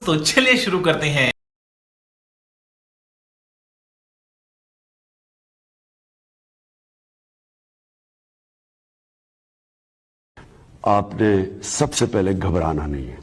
तो चलिए शुरू करते हैं। आपने सबसे पहले घबराना नहीं है।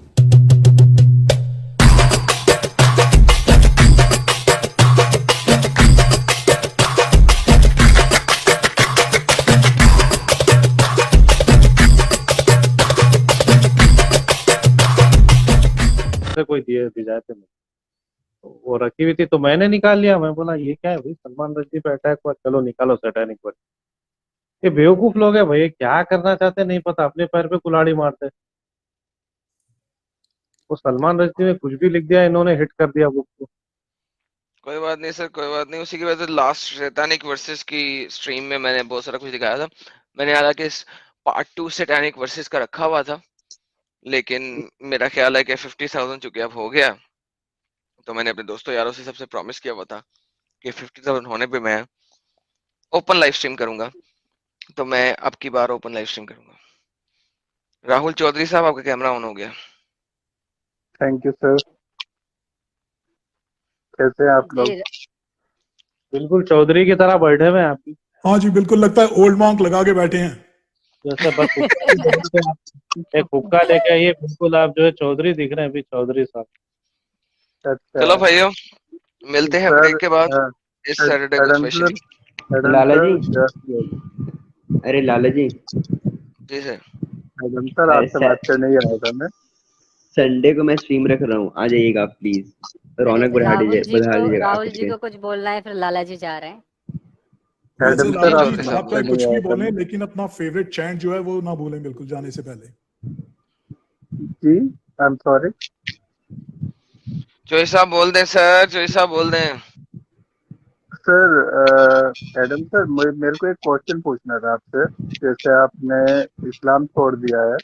से कोई दिए दी जाए थे, वो रखी हुई थी तो मैंने निकाल लिया। मैं बोला ये क्या है भाई, सलमान रश्दी पे अटैक हुआ, चलो निकालो सैटेनिक वर्ड। ये बेवकूफ लोग है भाई, क्या करना चाहते हैं नहीं पता, अपने पैर पे कुल्हाड़ी मारते हैं। वो सलमान रश्दी ने कुछ भी लिख दिया, इन्होंने हिट कर दिया बुक को। कोई बात नहीं सर, कोई बात नहीं। उसी की वजह से लास्ट सैतानिक वर्सेस की स्ट्रीम में मैंने बहुत सारा कुछ दिखाया था। मैंने हालांकि इस पार्ट 2 सैतानिक वर्सेस का रखा हुआ था, लेकिन मेरा ख्याल है कि 50,000 चुके अब हो गया। तो मैंने अपने दोस्तों यारों से सबसे प्रॉमिस किया हुआ था कि 50,000 होने पे मैं ओपन लाइव स्ट्रीम करूंगा। तो मैं अब की बार ओपन लाइव स्ट्रीम करूंगा। राहुल चौधरी साहब, आपका कैमरा ऑन हो गया। Thank you sir. कैसे हैं आप लोग? जी बिल्कुल चौधरी की तरह बैठे हुए हैं आप। हाँ जी, बिल्कुल लगता है ओल्ड मॉन्क लगा के बैठे हैं। जैसे बस हुक्का भी बंद पे एक हुक्का लेके आइए, बिल्कुल आप जो है चौधरी दिख रहे हैं अभी, चौधरी साहब। अच्छा चलो भाइयों, मिलते हैं सर। ब्रेक के बाद इस सैटरडे को एडम स्पेशली। एडम लाला सर, जी, अरे लाला जी, जी सर। एडम सर अरे आपसे बात करने ही आया था मैं। संडे को मैं स्ट्रीम रख रहा हूँ, आ जाइएगा आप प्लीज। रौनक अरे बढ़ा दीजिएगा राहुल आकर जी के। को कुछ बोलना है, फिर लाला जी जा रहे हैं। वैसे एडम जी सर लाला जी, चौधरी आपसे साहब बात आप चाहे बोले। करने ही कुछ आया भी था बोलें, मैं। लेकिन अपना फेवरेट चैंट जो है वो ना भूलें बिल्कुल जाने से पहले। जी, आई एम सॉरी चौधरी साहब बोल दें सर, चौधरी साहब बोल दें। सर। एडम सर, मेरे को एक क्वेश्चन पूछना था आपसे। जैसे आपने इस्लाम छोड़ दिया है,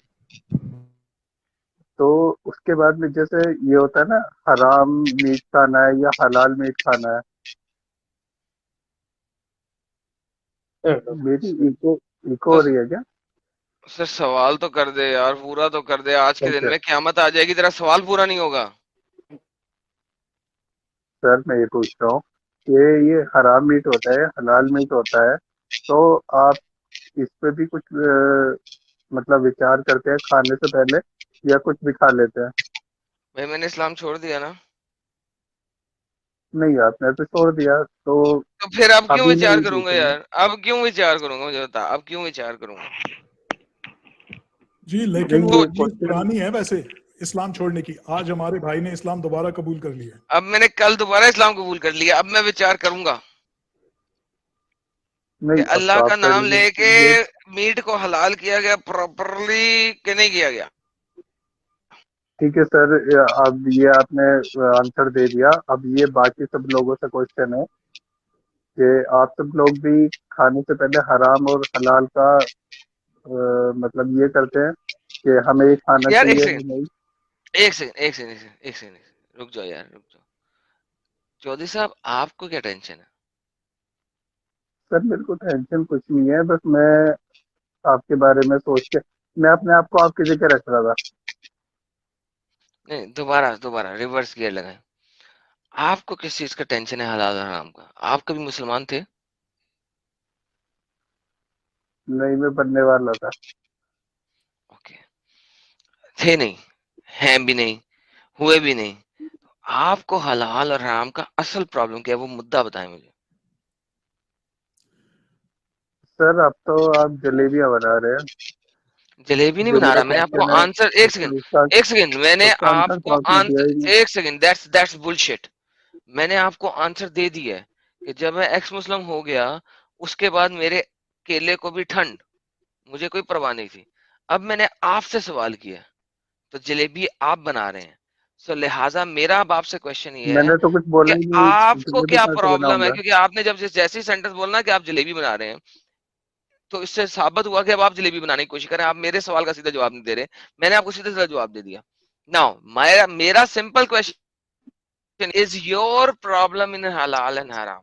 तो उसके बाद में जैसे ये होता है ना, हराम मीट खाना है या हलाल मीट खाना है। मेरी इको इको हो बस रही है क्या? सर, सवाल तो कर दे यार, पूरा तो कर दे। आज के दिन ओके में क़यामत आ जाएगी, तेरा सवाल पूरा नहीं होगा। सर, मैं ये पूछ रहा हूँ कि ये हराम मीट होता है, हलाल मीट होता है, तो आप इस पे भी कुछ मतलब विचार करते हैं खाने से पहले, या कुछ भी खा लेते हैं? भाई मैंने इस्लाम छोड़ दिया ना। नहीं, आपने तो छोड़ दिया तो तो फिर अब क्यों अभी मैं विचार ये पूछ करूंगा रहा हूँ। यार? अब क्यों विचार करूंगा, मुझे बता, अब क्यों विचार करूंगा? जी, लेकिन नहीं, वो ये चीज क्वेश्चन। पुरानी है वैसे, इस्लाम छोड़ने की। आज हमारे भाई ने इस्लाम दोबारा कबूल कर लिया है। अब मैंने कल दोबारा इस्लाम कबूल कर लिया, अब मैं विचार करूंगा कि नहीं, अब तो अल्लाह का आपका नाम लेके ये मीट को हलाल किया गया प्रॉपरली कि नहीं किया गया। ठीक है सर। अब ये आपने आंसर दे दिया। अब ये बाकी सब लोगों से क्वेश्चन है कि आप सब लोग भी खाने से पहले हराम और हलाल का मतलब ये करते हैं कि हमें ये खाना यार एक चाहिए या सेकंड, नहीं? एक सेकंड, एक सेकंड, एक सेकंड, एक सेकंड, रुक जाओ यार, रुक जाओ। चौधरी साहब, आपको क्या टेंशन है? सर, मेरे को टेंशन कुछ नहीं है, बस मैं आपके बारे में सोच के मैं अपने आप को आपकी जगह रख रहा था। नहीं, दोबारा दोबारा रिवर्स गियर लगाएं। आपको किस चीज का टेंशन है हलाल और हराम का? आप कभी मुसलमान थे? नहीं, मैं बनने वाला था। ओके। थे नहीं, हैं भी नहीं, हुए भी नहीं। आपको हलाल और हराम का असल प्रॉब्लम क्या है, वो मुद्दा बताएं मुझे। सर, अब तो आप जलेबियां बना रहे हैं। जलेबी नहीं जो बना मेरा रहा, मैंने आपको क्वेश्चन है आंसर, एक सेकंड, उसका एक सेकंड, मैंने उसका आंसर तो आपको आपने दिया ही आंसर, नहीं। एक सेकंड, दैट्स बुलशिट। मैंने आपको आंसर दे दिया है कि जब मैं एक्स मुस्लिम हो गया, उसके बाद मेरे केले को भी ठंड, मुझे कोई परवाह नहीं थी। अब मैंने आपसे सवाल किया, तो जलेबी आप बना रहे हैं। सो लिहाजा मेरा अब आपसे क्वेश्चन ये है मैंने तो कुछ कि बोला ही नहीं, आपको जलेबी क्या कहाँ से प्रॉब्लम है? बनाऊंगा? क्योंकि आपने जब जैसे ही सेंटेंस बोलना कि आप जलेबी बना रहे हैं, तो इससे साबित हुआ कि अब आप जलेबी बनाने की कोशिश करें। आप मेरे सवाल का सीधा जवाब नहीं दे रहे। मैंने आपको सीधा सीधा जवाब दे दिया। नाउ मेरा मेरा simple question, is your problem in हलाल एंड हराम?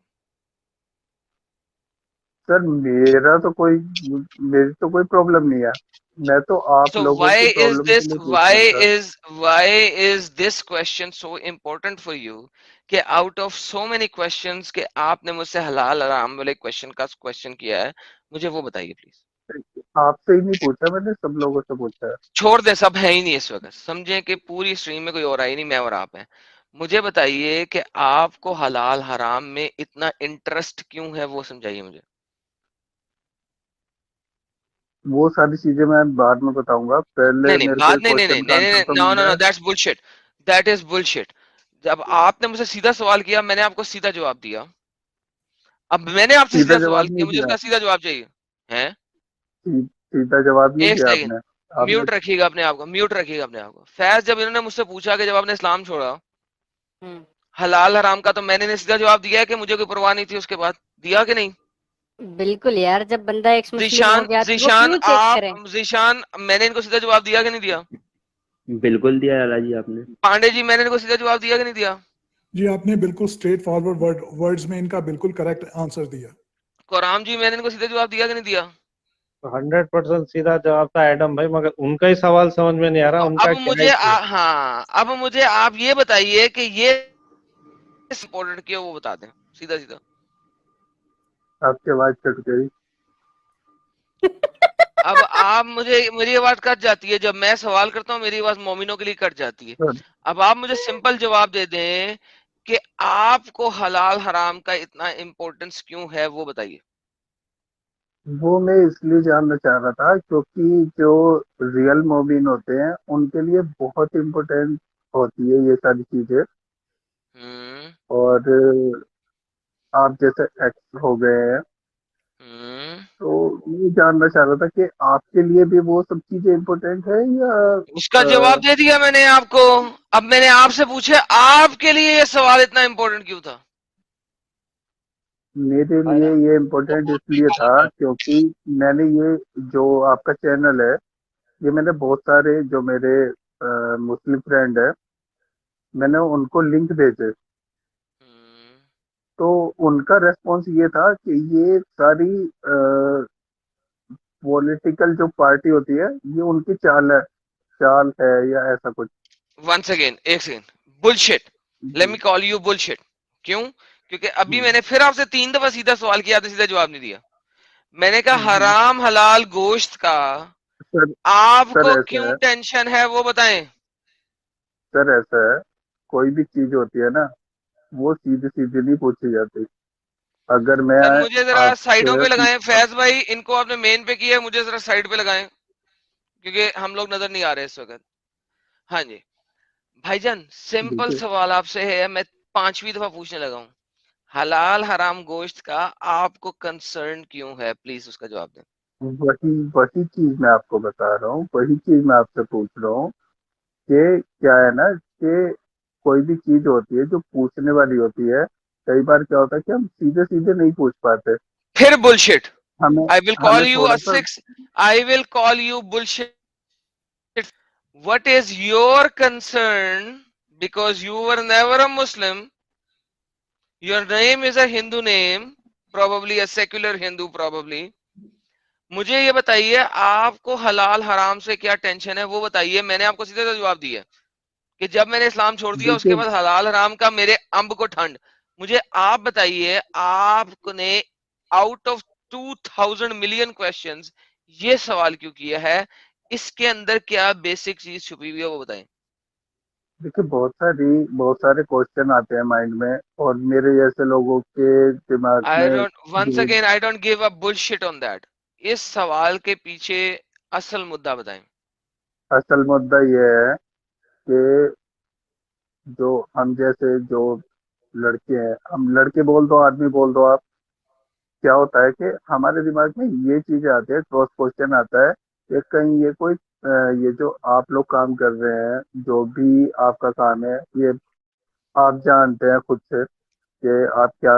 सर, मेरी तो कोई प्रॉब्लम नहीं है। मैं तो आप So लोगों की प्रॉब्लम के लिए पूछ रहा था। why is this question so important for you कि out of so many questions कि आपने मुझसे हलाल हराम वाले क्वेश्चन किया है, मुझे वो बताइए प्लीज। आपसे ही नहीं पूछा मैंने, सब लोगों से पूछा है। छोड़ दे, सब है ही नहीं इस वक्त, समझे कि पूरी स्ट्रीम में कोई और आई नहीं, मैं और आप हैं। मुझे बताइए कि आपको हलाल हराम में इतना इंटरेस्ट क्यों है, वो समझाइए मुझे। वो सारी चीजें मैं बाद में बताऊंगा, पहले नहीं नहीं मेरे को बात, एक नहीं नहीं नहीं क्वेश्चन का नहीं नहीं आंसर तो नो मिल नो नो, जाए। That's bullshit, that is bullshit. जब आपने मुझसे सीधा सवाल किया, मैंने आपको सीधा जवाब दिया। अब मैंने आपसे सीधा सीधा सवाल जवाब किया, नहीं मुझे दिया। उसका सीधा जवाब चाहिए है। सीधा जवाब नहीं एक दिया सेकंड, आपने। आपने म्यूट रखिएगा अपने आप को, म्यूट रखिएगा अपने आप को। फैज, जब इन्होंने मुझसे पूछा कि जब आपने इस्लाम छोड़ा, हम्म, हलाल हराम का, तो मैंने इन्हें सीधा जवाब दिया है कि मुझे कोई परवाह नहीं थी उसके बाद, दिया कि नहीं? बिल्कुल यार, जब बंदा एक्स मुस्लिम हो जीशान, गया तो वो जीशान क्यों चेक आप, करें। जीशान मैंने इनको सीधा जवाब दिया कि नहीं दिया? बिल्कुल दिया लाला जी आपने। पांडे जी, मैंने इनको सीधा जवाब दिया कि नहीं दिया? जी आपने बिल्कुल स्ट्रेट फॉरवर्ड वर्ड्स में इनका बिल्कुल करेक्ट आंसर दिया। कोराम जी, मैंने इनको सीधा जवाब दिया कि नहीं दिया? 100% सीधा जवाब था एडम भाई, मगर उनका ही सवाल समझ में नहीं आ रहा, तो उनका अब क्या है मुझे कि हाँ, अब मुझे आप ये बताइए कि ये इम्पोर्टेंट क्यों, वो बता दें सीधा सीधा। आपकी आवाज कट गई। अब आप मुझे, मेरी आवाज कट जाती है जब मैं सवाल करता हूँ, मेरी आवाज मोमिनों के लिए कट जाती है। सर, अब आप मुझे सिंपल जवाब दे दें कि आपको हलाल हराम का इतना इम्पोर्टेंस क्यों है, वो बताइए। वो मैं इसलिए जानना चाह रहा था क्योंकि जो रियल मोमिन होते हैं उनके लिए बहुत इम्पोर्टेंट होती है ये सारी चीजें। हम्म और आप जैसे एक्स हो गए हैं, हम्म तो ये जानना चाह रहा था कि आपके लिए भी वो सब चीजें इम्पोर्टेंट है या उसका जवाब अ, दे दिया मैंने आपको। अब मैंने आपसे पूछा आपके लिए ये सवाल इतना इम्पोर्टेंट क्यों था। मेरे लिए ये इम्पोर्टेंट इसलिए था क्योंकि मैंने ये जो आपका चैनल है, ये मैंने बहुत सारे जो मेरे मुस्लिम फ्रेंड है, मैंने उनको लिंक भेजे। हम्म, तो उनका रेस्पॉन्स ये था कि ये सारी पॉलिटिकल जो पार्टी होती है, ये उनकी चाल है या ऐसा कुछ। वंस अगेन, एक सेकेंड, बुलशिट, लेट जी मी कॉल यू बुलशिट। क्यों? क्योंकि अभी जी। मैंने फिर आपसे 3 दफा सीधा सवाल किया, आपने सीधा जवाब नहीं दिया। मैंने कहा हम्म, हराम हलाल गोश्त का सर सर आपको ऐसा क्यों है, टेंशन है, वो बताएं। सर ऐसा है, कोई भी चीज होती है ना, वो सीधी सीधी नहीं पूछी जाती। अगर मैं सर मुझे जरा साइडों आपसे पे लगाएं, फैज भाई इनको आपने मेन पे किया है, मुझे जरा साइड पे लगाएं, क्योंकि हम लोग नजर नहीं आ रहे इस वक्त। हाँ जी भाईजान, सिंपल देखिए, सवाल आपसे है, मैं 5वीं दफा पूछने लगा हूँ। हलाल हराम गोश्त का आपको कंसर्न क्यों है, प्लीज उसका जवाब दें। वही वही चीज मैं आपको बता रहा हूँ, वही चीज मैं आपसे पूछ रहा हूँ कि क्या है ना कि कोई भी चीज होती है जो पूछने वाली होती है, कई बार क्या होता है कि हम सीधे सीधे नहीं पूछ पाते। फिर बुलशिट, हमें आई विल कॉल हमें यू थोड़ा अ सा। Six, I will call you bullshit. What is your concern? Because you were never a Muslim. Your name is a Hindu name, probably a secular Hindu, probably. मुझे ये बताइए आपको हलाल हराम से क्या टेंशन है, वो बताइए। मैंने आपको सीधा सा जवाब दिया कि जब मैंने इस्लाम छोड़ दिया उसके देखिए, बाद हलाल हराम का मेरे अंब को ठंड। मुझे आप बताइए, आपने आउट ऑफ 2000 मिलियन क्वेश्चंस ये सवाल क्यों किया है, इसके अंदर क्या बेसिक चीज छुपी हुई है, वो बताएं। देखिए, बहुत सारे क्वेश्चन आते हैं माइंड में, और मेरे जैसे लोगों के दिमाग आई में डोंट, वंस भी। Again I don't give a bullshit on that. इस सवाल के पीछे असल मुद्दा बताएं। असल मुद्दा ये है कि जो हम जैसे जो लड़के हैं, हम लड़के बोल दो, आदमी बोल दो आप, क्या होता है कि हमारे दिमाग में ये चीजें आती है, क्रॉस क्वेश्चन आता है कि कहीं ये कोई ये जो आप लोग काम कर रहे हैं, जो भी आपका काम है, ये आप जानते हैं खुद से कि आप क्या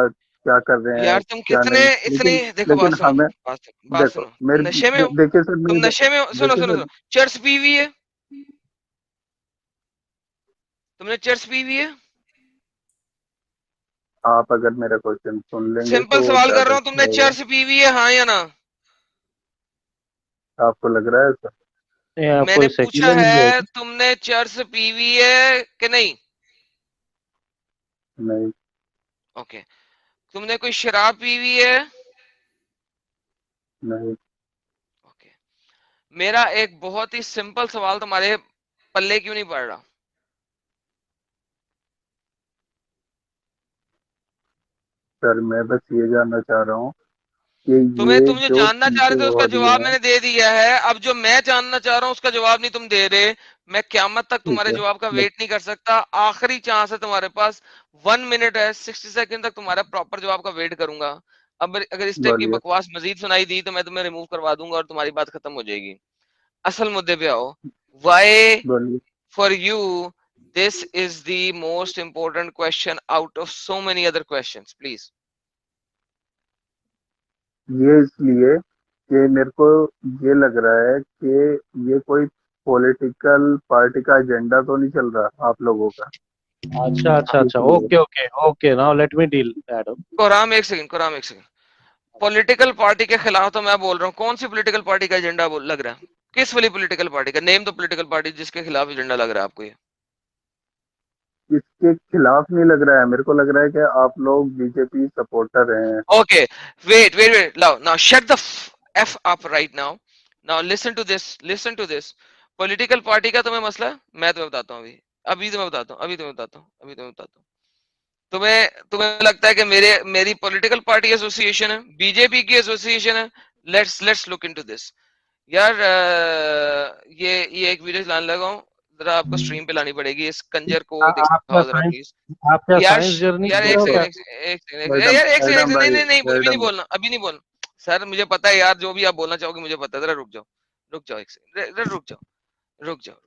क्या कर रहे हैं, यार तुम क्या कितने नहीं। इतनी, लेकिन देखो बात लेकिन सुनो, हमें, बात देखो सुनो, तुम मेरे नशे में हो, देखिए सर, तुम मेरे नशे में हो, सुनो देखिए सुनो सर, सुनो, चर्च पी हुई है, तुमने चर्च पी हुई है। आप अगर मेरा क्वेश्चन सुन लेंगे सिंपल तो सवाल कर ज्यादा रहा हूँ, अच्छा तुमने होगा। चर्च पी हुई है, हाँ या ना? आपको लग रहा है सर? मैंने कोई पूछा सेक्युलरिज्म है है क्या? तुमने चर्च पी हुई है कि नहीं? नहीं। ओके। तुमने कोई शराब पी हुई है? नहीं। ओके। मेरा एक बहुत ही सिंपल सवाल तुम्हारे पल्ले क्यों नहीं पड़ रहा? सर मैं बस ये जानना चाह रहा हूँ कि ये तुम जो जो जानना चाह रहे चीजें थे हो उसका रही जवाब हैं। मैंने दे दिया है। अब जो मैं जानना चाह रहा हूं उसका जवाब नहीं तुम दे रहे। मैं क्यामत तक ठीक तुम्हारे है। जवाब का मैं- वेट नहीं कर सकता। आखिरी चांस है तुम्हारे पास। 1 मिनट है, 60 सेकंड तक तुम्हारा प्रॉपर जवाब का वेट करूंगा। अब अगर इस टाइप की बोलिए। बकवास मजीद सुनाई दी तो मैं तुम्हें रिमूव करवा दूंगा और तुम्हारी बात खत्म हो जाएगी। असल मुद्दे पे आओ। वाई बोलिए। For you this is the most important question out of so many other questions, please. ये इसलिए कि मेरे को ये लग रहा है कि ये कोई पॉलिटिकल पार्टी का एजेंडा तो नहीं चल रहा आप लोगों का, अच्छा अच्छा अच्छा, इसलिए। Okay okay okay, now let me deal Adam. Koram एक सेकंड, कोराम एक सेकंड। पॉलिटिकल पार्टी के खिलाफ तो मैं बोल रहा हूँ। कौन सी पॉलिटिकल पार्टी का एजेंडा लग रहा है? किस वाली पॉलिटिकल पार्टी का नेम? तो पॉलिटिकल पार्टी जिसके खिलाफ एजेंडा लग रहा है आपको ये। इसके खिलाफ नहीं लग रहा है, मेरे को लग रहा है कि आप लोग बीजेपी सपोर्टर हैं। Okay, wait wait wait, now now shut the F up right now. Now listen to this, listen to this. Political party का तुम्हें मसला है, मैं तुम्हें बताता हूँ अभी। अभी तुम्हें बताता हूँ, अभी तुम्हें बताता हूँ, अभी तुम्हें बताता हूँ। तुम्हें तुम्हें लगता है कि मेरी पॉलिटिकल पार्टी एसोसिएशन है, बीजेपी की एसोसिएशन है? Let's look into this. यार ये एक वीडियो लाने लगा हूँ। जरा आपको स्ट्रीम पे लानी पड़ेगी। इस कंजर को आप क्या दिखाओ जरा साइंस प्लीज। आप क्या यार साइंस जर्नी यार कर एक रहे हो सेकंड, क्या? एक सेकंड, मैडम, यार एक सेकंड, मैडम नहीं भाई, नहीं नहीं, अभी नहीं मैडम। बोलना, अभी नहीं बोलना। सर मुझे पता है यार, जो भी आप बोलना चाहोगे मुझे पता है। जरा रुक जाओ, रुक जाओ एक सेकंड, रुक जाओ, रुक जाओ।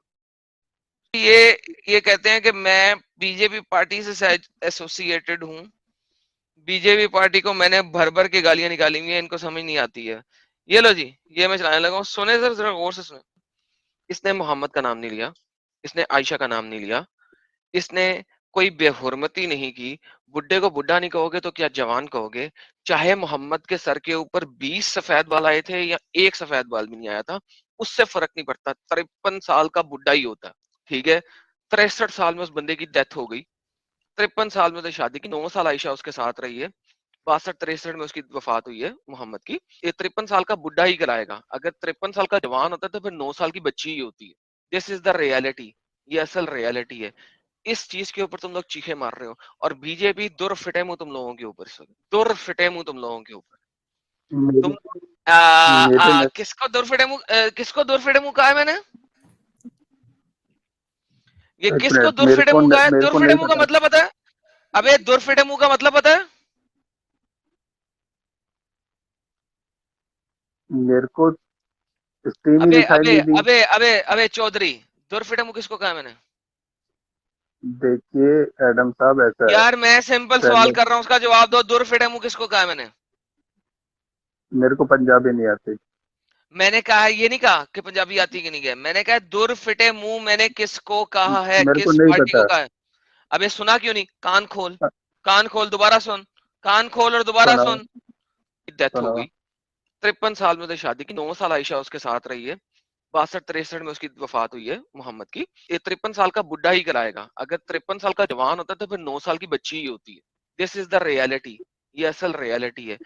ये ये कहते हैं कि मैं बीजेपी पार्टी से एसोसिएटेड हूँ। बीजेपी पार्टी को मैंने भर भर के गालियां निकाली हुई है, इनको समझ नहीं आती है। ये लो जी, ये मैं चलाने लगा हूँ। सुने सर, जरा गौर से सुने। इसने मोहम्मद का नाम नहीं लिया, इसने आयशा का नाम नहीं लिया, इसने कोई बेहुरमती नहीं की। बुड्ढे को बुड्ढा नहीं कहोगे तो क्या जवान कहोगे? चाहे मोहम्मद के सर के ऊपर 20 सफेद बाल आए थे या एक सफेद बाल भी नहीं आया था, उससे फर्क नहीं पड़ता। 53 साल का बुड्ढा ही होता है, ठीक है। 63 साल में उस बंदे की डेथ हो गई। 53 साल में तो शादी की, 9 साल आयशा उसके साथ रही है। 62-63 में उसकी वफात हुई है मोहम्मद की। ये 53 साल का बुड्ढा ही कराएगा। अगर 53 साल का जवान होता तो फिर 9 साल की बच्ची ही होती है। This is the reality. ये असल रियलिटी है। इस चीज के ऊपर तुम लोग चीखे मार रहे हो और बीजेपी दुर फिटे मुंह तुम लोगों के ऊपर से, दुर फिटे मुंह तुम लोगों के ऊपर। मेरे तुम मेरे में किसको दुर फिटे मुंह, किसको दुर फिटे मुंह कहा है मैंने? ये एक किसको मिनट, दुर फिटे मुंह कहा है? मेरे दुर को फिटे नहीं मुंह का पता। मतलब पता है? अबे दुर फिटे मुंह का मतलब पता है? मेरे को स्क्रीन ही अबे दिखाई अबे नहीं दी। अबे अबे अबे चौधरी, दुर फिटे मुंह किसको कहा है मैंने? देखिए एडम साहब, ऐसा है। यार मैं सिंपल सवाल पहले कर रहा हूं, उसका जवाब दो। दुर फिटे मुंह किसको कहा है मैंने? मेरे को पंजाबी नहीं आती। मैंने कहा, ये नहीं कहा कि पंजाबी आती कि नहीं है। मैंने कहा दुर फिटे मुंह मैंने किसको कहा है, मेरे को किस नहीं पार्टी को पता। कहा है? अबे सुना क्यों नहीं? कान खोल, कान खोल, दोबारा सुन, कान खोल और दोबारा सुनाओ। सुन। डेथ हो सुनाओ। गई। 53 साल में तो शादी की, 9 साल आयशा उसके साथ रही है। 62-63 में उसकी वफात हुई है मोहम्मद की। ये 53 साल का बुढ़ा ही कराएगा। अगर 53 साल का जवान होता तो फिर 9 साल की बच्ची ही होती है। This is the reality. ये असल रियलिटी है।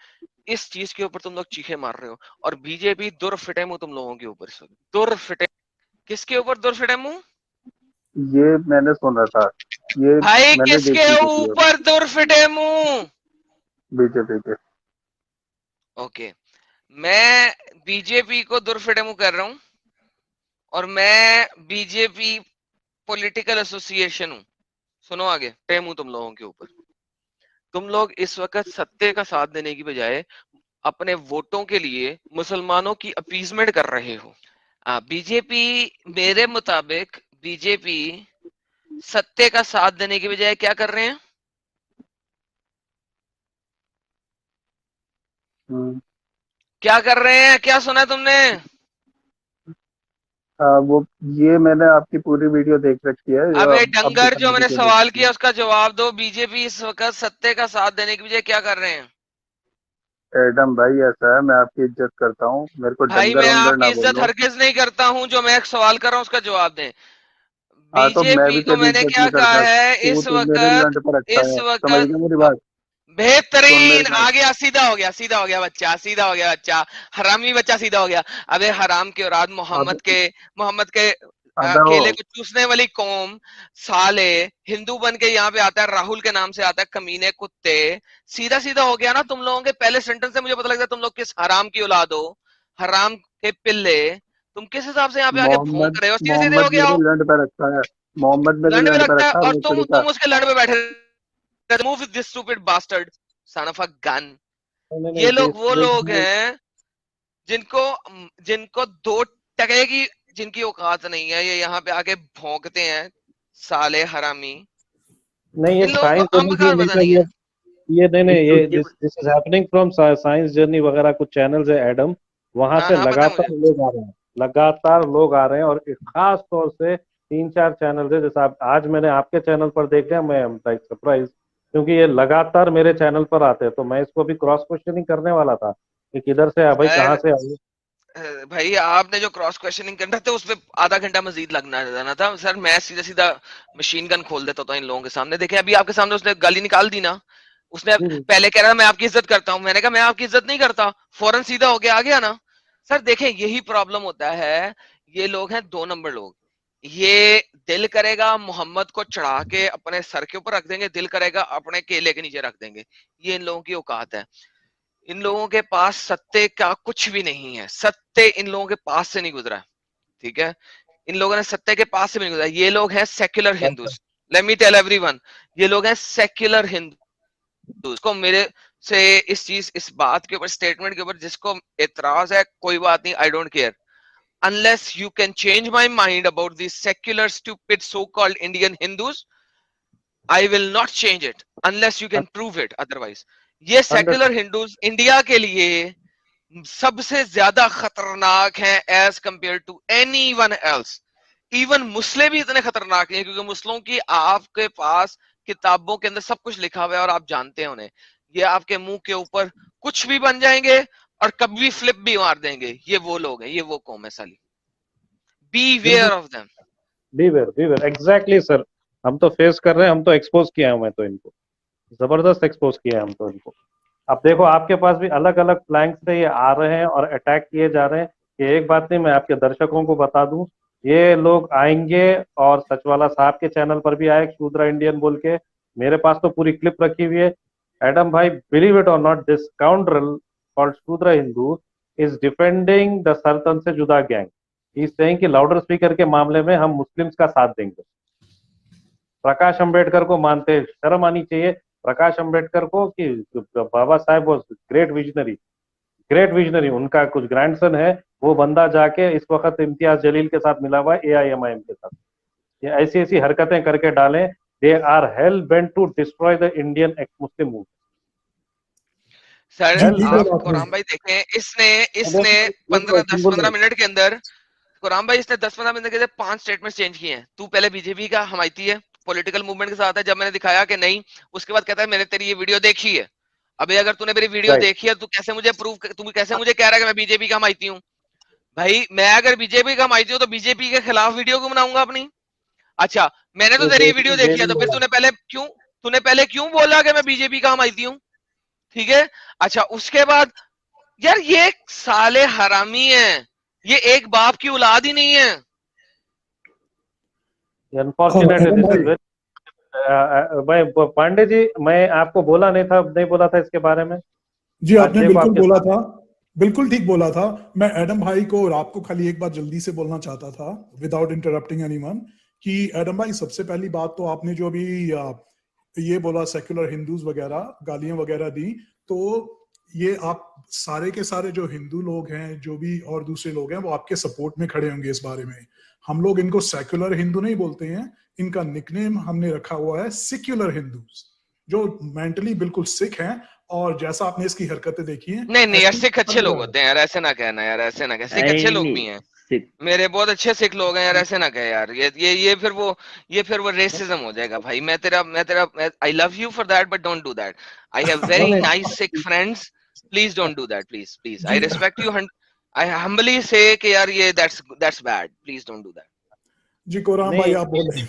इस चीज के ऊपर तुम लोग चीखे मार रहे हो और बीजेपी दुर फिटे मुंह तुम लोगों के ऊपर से, दुर फिटे। किसके ऊपर दुर फिटे मुंह? ये मैंने सुना था। ये भाई मैंने किसके देखी वीडियो। ऊपर दुर फिटे मुंह? बीजेपी के। ओके, मैं बीजेपी को दुर फिटे मुंह कर रहा हूं और मैं बीजेपी पॉलिटिकल एसोसिएशन हूं। सुनो आगे, टेमू तुम लोगों के ऊपर। तुम लोग इस वक्त सत्ते का साथ देने की बजाय अपने वोटों के लिए मुसलमानों की अपीजमेंट कर रहे हो। बीजेपी, मेरे मुताबिक बीजेपी सत्ते का साथ देने की बजाय क्या कर रहे हैं? हम्म। क्या कर रहे हैं? क्या सुना तुमने? हाँ, वो ये मैंने आपकी पूरी वीडियो देख रखी है, जो अबे अब डंगर, जो दिखाने की मैंने जरूरत सवाल नहीं किया उसका जवाब दो। बीजेपी इस वक्त सत्ते का साथ देने की बजाय क्या कर रहे हैं? एडम भाई ऐसा है, मैं आपकी इज्जत करता हूँ, मेरे को भाई डंगर मैं वंगर आपकी ना इज्जत बोलो। हरगिज नहीं करता हूँ, जो मैं एक सवाल कर रहा हूँ उसका जवाब दें। हाँ तो मैं बीजेपी भी को तेरी मैंने इज्जत क्या नहीं कहा करता, है तू इस तो मेरे वक्त? लंड पर रखा इस है, समझ वक्त गया मेरी अ, बात? सुन मेरी बेहतरीन बात। आ गया, सीधा हो गया, सीधा हो गया बच्चा, सीधा हो गया बच्चा, हरामी बच्चा सीधा हो गया। अबे हराम की औलाद, अब मोहम्मद के अबे वो केले को चूसने वाली कौम, साले, हिंदू बन के यहाँ पे आता है, राहुल के नाम से आता है, कमीने कुत्ते। सीधा सीधा हो गया ना तुम लोगों के पहले सेंटेंस से मुझे पता लगता है तुम लोग किस हराम की औलाद हो, हराम के पिल्ले। तुम किस हिसाब से यहाँ पे आके मोहम्मद भौंक रहे हो? सीधे सीधे हो मोहम्मद गया मेरे हो। लंड पे रखा है, मोहम्मद मेरे लंड में लंड पे रखता है रखा है और भोसड़ी का। तुम उसके लंड में बैठे रहते। Move this stupid bastard, son of a gun. नहीं नहीं, ये लोग वो लोग देखिए, हैं जिनको जिनको 2 टके की जिनकी औकात नहीं है, ये यहाँ पे आके भौंकते हैं, साले हरामी। नहीं, इन एक लोगों साइंस को जर्नी अम्ब से का पता लेकर नहीं है। ये नहीं एक नहीं, ये चुटकी this this is happening from science journey वगैरह, कुछ चैनल्स है एडम, वहां हाँ से हाँ, पता है लगातार मुझे। लोग आ रहे हैं, लगातार लोग आ रहे हैं, और एक खास तौर से 3-4 चैनल है, जैसे आप आज मैंने आपके चैनल पर देखा, मैं लाइक सरप्राइज, क्योंकि ये लगातार मेरे चैनल पर आते हैं, तो मैं इसको भी क्रॉस क्वेश्चनिंग करने वाला था कि किधर से है भाई, कहाँ सर, से आई। भाई आपने जो क्रॉस क्वेश्चनिंग करना था उस पे आधा घंटा मजीद लगना जाना था सर। मैं सीधा सीधा मशीन गन खोल देता था इन लोगों के सामने। देखे अभी आपके सामने उसने गाली निकाल दी ना। उसने हम्म, पहले कह रहा मैं आपकी इज्जत करता हूं, मैंने कहा मैं आपकी इज्जत नहीं करता, फौरन सीधा हो गया, आ गया ना। सर देखें, यही प्रॉब्लम होता है। ये लोग हैं 2 नंबर लोग। ये दिल करेगा मोहम्मद को चढ़ा के अपने सर के ऊपर रख देंगे, दिल करेगा अपने केले के नीचे रख देंगे। ये इन लोगों की औकात है। इन लोगों के पास सत्य का कुछ भी नहीं है, सत्य इन लोगों के पास से नहीं गुजरा है। ठीक है, इन लोगों ने सत्य के पास से भी नहीं गुजरा। ये लोग हैं secular Hindus. Let me tell everyone, ये लोग हैं सेक्युलर हिंदूज को मेरे से इस बात के ऊपर, स्टेटमेंट के ऊपर जिसको एतराज है, कोई बात नहीं, I don't care. unless you can change my mind about these secular stupid so called Indian Hindus, I will not change it unless you can prove it otherwise। ये 100। सेक्युलर हिंदूज इंडिया के लिए सबसे ज्यादा खतरनाक हैं as compare to anyone else. Even Muslim भी इतने खतरनाक नहीं है, क्योंकि मुस्लिमों की आपके पास किताबों के अंदर सब कुछ लिखा हुआ है और आप जानते हैं उन्हें। ये आपके मुंह के ऊपर कुछ भी बन जाएंगे और कभी फ्लिप भी मार देंगे। ये वो लोग हैं, ये वो कौम है साली। बी बिल्कुल, ware of them. Beware exactly sir, हम तो फेस कर रहे हैं, हम तो एक्सपोज किया है, मैं तो इनको जबरदस्त एक्सपोज किया है हम तो इनको। अब देखो, आपके पास भी अलग अलग फ्लैंक से ये आ रहे हैं और अटैक किए जा रहे हैं। ये एक बात नहीं, मैं आपके दर्शकों को बता दूं, ये लोग आएंगे, और सचवाला साहब के चैनल पर भी आए शूद्रा इंडियन बोल के, मेरे पास तो पूरी क्लिप रखी हुई है। एडम भाई, believe it or not, this scoundrel called Shudra Hindu is defending the सल्तन से जुदा गैंग। इज सेइंग कि लाउडर स्पीकर के मामले में हम मुस्लिम्स का साथ देंगे। प्रकाश अंबेडकर को मानते हैं, शर्म आनी चाहिए प्रकाश अंबेडकर को कि बाबा साहेब वो ग्रेट विजनरी, उनका कुछ ग्रैंडसन है, वो बंदा जाके इस वक्त इम्तियाज जलील के साथ मिला हुआ है, AIMIM के साथ। ये ऐसी ऐसी हरकतें करके डालें, they are hell bent to destroy the Indian ex Muslim movement. Sir ji hell बिल्कुल आप बेंट। आपने कुरान भाई देखें, इसने इसने देखो देखो, 10-15 मिनट के अंदर, कुरान भाई इसने 10-15 मिनट के अंदर 5 स्टेटमेंट चेंज किए हैं। तू पहले बीजेपी का हमायती है, पॉलिटिकल मूवमेंट के साथ है, जब मैंने दिखाया कि नहीं, उसके बाद कहता है मैंने तेरी ये वीडियो देखी है। अबे अगर तूने मेरी वीडियो राइट, देखी है, तू कैसे मुझे कह रहा है कि मैं बीजेपी का हमायती हूँ? भाई मैं अगर बीजेपी का हमायती हूँ तो बीजेपी के खिलाफ वीडियो क्यों बनाऊंगा अपनी? अच्छा, मैंने तो ये तेरी वीडियो देखी है, जेल तो फिर वाला। तूने पहले क्यों बोला कि मैं बीजेपी का हमायती हूँ? ठीक है। अच्छा, उसके बाद यार ये साले हरामी हैं, ये एक बाप की औलाद ही नहीं है। अनफॉर्चुनेट है, एडम दिस इज भाई, वेरी। भाई पांडे जी, मैं आपको बोला नहीं था, नहीं बोला था इसके बारे में। जी आज आपने देखो बिल्कुल आपके बोला सामने। था, बिल्कुल ठीक बोला था। मैं एडम भाई को और आपको खाली एक बात जल्दी से बोलना चाहता था, विदाउट इंटरप्टिंग एनीवन, कि एडम भाई सबसे पहली बात तो आपने जो अभी ये बोला सेक्युलर हिंदूज वगैरह गालियां वगैरह दी, तो ये आप सारे के सारे जो हिंदू लोग हैं, जो भी और दूसरे लोग हैं, वो आपके सपोर्ट में खड़े होंगे इस बारे में। हम लोग इनको सेक्युलर हिंदू नहीं बोलते हैं, इनका निकनेम हमने रखा हुआ है सिक्युलर हिंदूज, जो मेंटली बिल्कुल सिख हैं। और जैसा आपने इसकी हरकतें देखी हैं, नहीं नहीं यार, ऐसी सिख हर अच्छे लोग जगह है। होते हैं यार, ऐसे ना कहना यार, ऐसे ना कह, सिख अच्छे नहीं लोग भी नहीं हैं। सिर्फ मेरे बहुत अच्छे सिख लोग हैं यार, ऐसे ना कहे यार। ये फिर वो रेसिज्म हो जाएगा भाई। मैं तेरा I love you for that, but don't do that. I have नहीं वेरी नहीं, nice Sikh friends, please don't do that, please please, I जी respect you, I humbly say कि यार ये that's bad, please don't do that. जी कोराम भाई नहीं, आप बोले।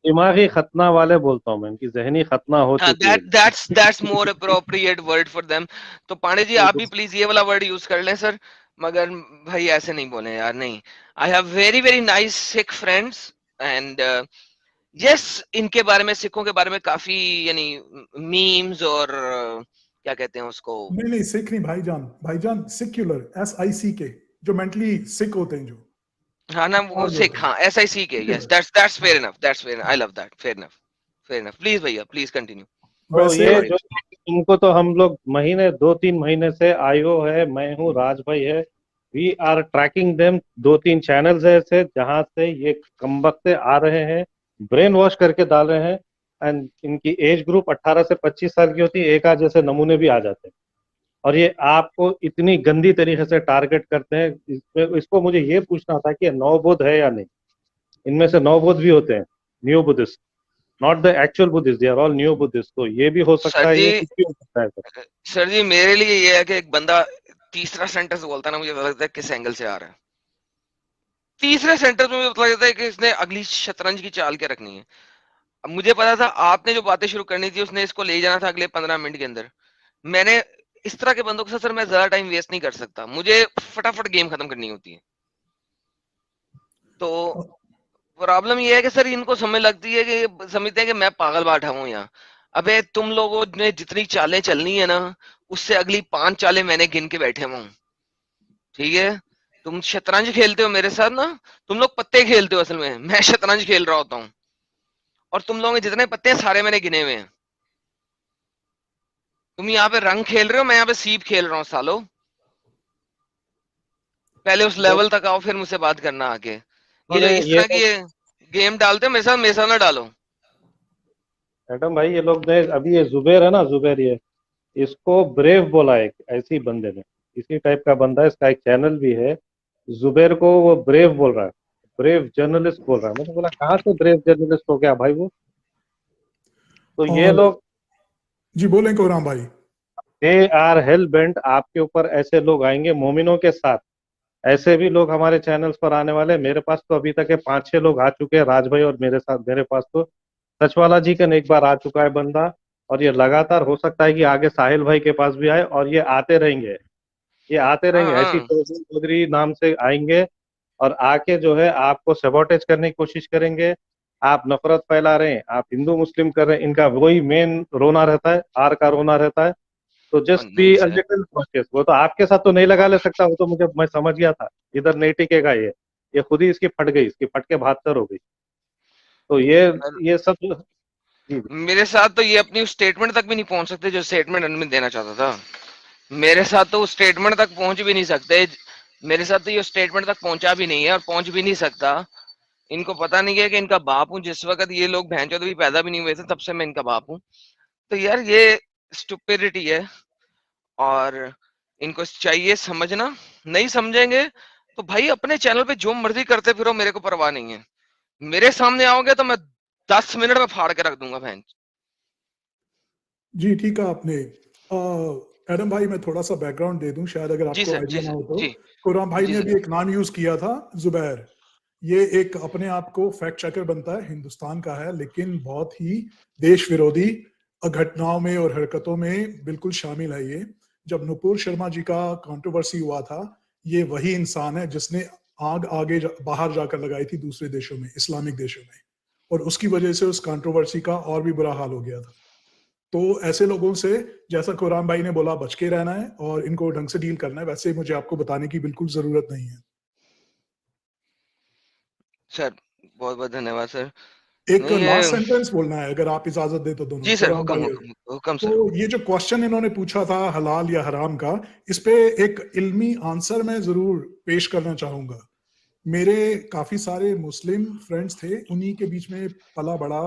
दिमागी खतना वाले बोलता हूँ मैं, इनकी जहनी खतना हो चुकी है। That's more appropriate word for them. तो पांडे जी आप भी प्लीज ये वाला वर्ड यूज कर लें सर, मगर भाई ऐसे नहीं बोले यार, नहीं। I have very very nice Sikh friends and yes, इनके बारे में, सिखों के बारे में काफी यानी मीम्स और क्या कहते हैं उसको, नहीं नहीं सिख नहीं भाईजान, भाईजान सिक्युलर, SICK, जो मेंटली सिक होते हैं जो। हाँ ना वो और सिख, बोलते हैं हाँ SIC के, yes that's fair enough, that's fair, I love that, fair enough, fair enough. Please भैया प्लीज कंटिन्यू। तो वैसे। ये सॉरी। जो, इनको तो हम लोग महीने 2-3 महीने से, आयो है, मैं हूँ, राज भाई है, we are tracking them. 2-3 channels है ऐसे जहां से ये कमबख्ते आ रहे हैं, ब्रेन वॉश करके डाल रहे हैं। एंड इनकी एज ग्रुप 18 से 25 साल की होती है, एक आध जैसे नमूने भी आ जाते हैं। और ये आपको इतनी गंदी तरीके से टारगेट करते हैं। इसको मुझे ये पूछना था कि नवबोध है या नहीं। इनमें से नवबोध भी होते हैं, new Buddhist, not the actual Buddhist, they are all new Buddhist. तो ये भी हो सकता सर है, जी, ये कुछ भी हो सकता है सर। सर जी मेरे लिए ये है कि एक बंदा तीसरा सेंटेंस बोलता है ना, मुझे पता लगता है किस एंगल से आ रहा है। तीसरे सेंटेंस में मुझे पता लगता है कि इसने अगली शतरंज की चाल क्या रखनी है। अब मुझे पता था आपने जो बातें शुरू करनी थी उसने इसको ले जाना था अगले 15 मिनट के अंदर। मैंने इस तरह के बंदों के साथ सर मैं ज्यादा टाइम वेस्ट नहीं कर सकता, मुझे फटाफट गेम खत्म करनी होती है। तो प्रॉब्लम ये है कि सर इनको समझ लगती है कि ये समझते हैं कि मैं पागल बैठा हूं यहाँ। अबे तुम लोगों ने जितनी चालें चलनी है ना, उससे अगली 5 चालें मैंने गिन के बैठे हुआ हूं, ठीक है। तुम शतरंज खेलते हो मेरे साथ ना, तुम लोग पत्ते खेलते हो, असल में मैं शतरंज खेल रहा होता हूँ। और तुम लोगों के जितने पत्ते हैं सारे मैंने गिने हुए हैं। तुम यहाँ पे रंग खेल रहे हो, मैं यहाँ पे सीप खेल रहा हूँ सालो। पहले उस तो लेवल तक आओ, फिर मुझसे बात करना आके। ये जो उन्होंने इस ये तरह की ये गेम डालते हो मेरे साथ ना डालो। मैडम भाई, ये लोग ने अभी, ये जुबेर है ना, जुबेर, ये इसको ब्रेव बोला है, एक ऐसी बंदे ने, इसी टाइप का बंदा है, इसका एक चैनल भी है। जुबेर को वो ब्रेव बोल रहा है, ब्रेव जर्नलिस्ट बोल रहा है। मैंने बोला कहाँ से ब्रेव जर्नलिस्ट हो गया भाई वो। तो ये और लोग, जी बोले कोराम भाई। दे आर हेल बेंट, आपके ऊपर ऐसे लोग आएंगे मोमिनों के साथ। ऐसे भी लोग हमारे चैनल्स पर आने वाले हैं। मेरे पास तो अभी तक के 5-6 लोग आ चुके हैं, राज भाई और मेरे साथ। मेरे पास तो सचवाला जी का एक बार आ चुका है बंदा, और ये लगातार हो सकता है कि आगे साहिल भाई के पास भी आए, और ये आते रहेंगे, ये आते हाँ रहेंगे, ऐसी हाँ, चौधरी चौधरी नाम से आएंगे। और आके जो है आपको सबॉटेज करने की कोशिश करेंगे। आप नफरत फैला रहे हैं, आप हिंदू मुस्लिम कर रहे हैं, इनका वही मेन रोना रहता है, आर का रोना रहता है। तो और जस्ट नहीं be a sir, little cautious. वो तो आपके साथ तो नहीं लगा ले सकता, वो तो मुझे, मैं समझ गया था इधर नहीं टिकेगा ये खुद ही इसकी फट गई, इसकी फट के 72 हो गई। तो ये सब जी। मेरे साथ तो ये अपनी स्टेटमेंट तक भी नहीं पहुंच सकते जो स्टेटमेंट अनमित देना चाहता था। मेरे साथ तो उस स्टेटमेंट तक पहुंच भी नहीं सकते। मेरे साथ तो ये स्टेटमेंट तक पहुंचा भी नहीं है और पहुंच भी नहीं सकता। इनको पता नहीं है कि इनका बाप हूं। जिस वक्त ये लोग भैंचोद भी पैदा भी नहीं हुए थे तब से मैं इनका बाप हूं। तो यार ये स्टुपिडिटी है और इनको चाहिए समझना। नहीं समझेंगे तो भाई अपने चैनल पे जो मर्जी करते फिरो, मेरे को परवाह नहीं है। मेरे सामने आओगे तो मैं 10 मिनट में फाड़ के रख दूंगा बहन। जी ठीक है आपने। एडम भाई मैं थोड़ा सा बैकग्राउंड दे दूं शायद अगर जी आपको सर, जी आइडिया ना सर, हो तो। जी कुरान भाई जी ने अभी सर। एक नाम यूज किया था, जुबैर। ये एक अपने आप को फैक्ट चेकर बनता है, हिंदुस्तान का है, लेकिन बहुत ही देश विरोधी घटनाओं में और हरकतों में बिल्कुल शामिल है ये। जब नुपुर शर्मा जी का कंट्रोवर्सी हुआ था, ये वही इंसान है जिसने आग बाहर जाकर लगाई थी दूसरे देशों में, इस्लामिक देशों में, और उसकी वजह से उस कंट्रोवर्सी का और भी बुरा हाल हो गया था। तो ऐसे लोगों से, जैसा कुरान भाई ने बोला, बच के रहना है और इनको ढंग से डील करना है, वैसे मुझे आपको बताने की बिल्कुल जरूरत नहीं है। सर बहुत बहुत धन्यवाद सर। एक नहीं ये, लास्ट सेंटेंस बोलना है अगर आप इजाजत दे तो दोनों, जी सर, कुरान हुक्म भाई। हुक्म हुक्म तो सर। ये जो क्वेश्चन इन्होंने पूछा था हलाल या हराम का, इस पे एक इल्मी आंसर मैं जरूर पेश करना चाहूंगा। मेरे काफी सारे मुस्लिम फ्रेंड्स थे, उन्हीं के बीच में पला बड़ा,